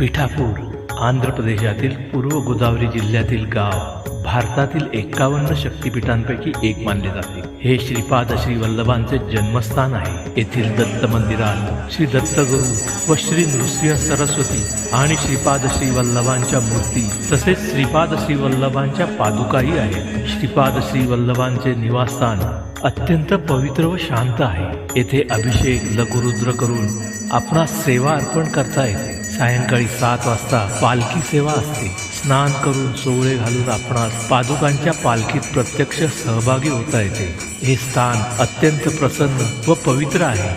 पिठापूर आंध्र प्रदेशातील पूर्व गोदावरी जिल्ह्यातील गाव भारतातील 51 शक्तिपीठांपैकी एक मानले जाते। हे श्रीपाद श्री वल्लभांचे जन्मस्थान आहे। येथील दत्त मंदिरात श्री दत्तगुरू व श्री नृसिंह सरस्वती आणि श्रीपाद श्री वल्लभांच्या मूर्ती तसेच श्रीपाद श्री वल्लभांच्या पादुकाही आहेत। श्रीपाद श्री वल्लभांचे निवासस्थान अत्यंत पवित्र व शांत आहे। येथे अभिषेक लघुरुद्र करून आपणास सेवा अर्पण करता येते। सायंकाळी 7 वाजता पालखी सेवा असते। स्नान करून सोवळे घालून आपणास पादुकांच्या पालखीत प्रत्यक्ष सहभागी होता येते। हे स्थान अत्यंत प्रसन्न व पवित्र आहे।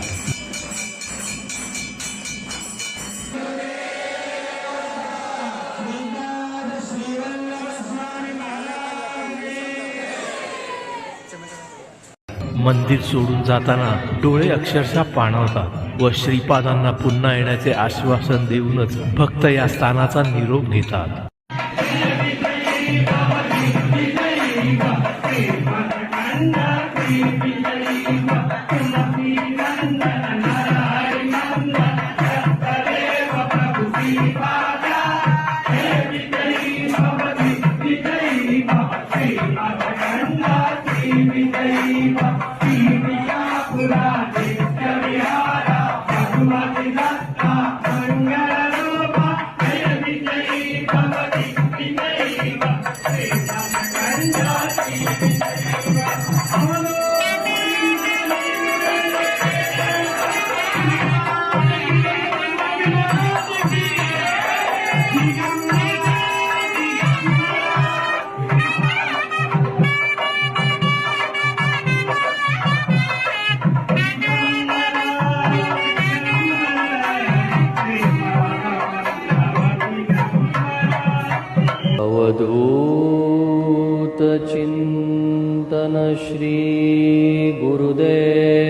मंदिर सोडून जाताना डोळे अक्षरशः पाणावतात व श्रीपादांना पुन्हा येण्याचे आश्वासन देऊनच भक्त या स्थानाचा निरोप घेतात। अवधूत चिंतन श्री गुरुदेव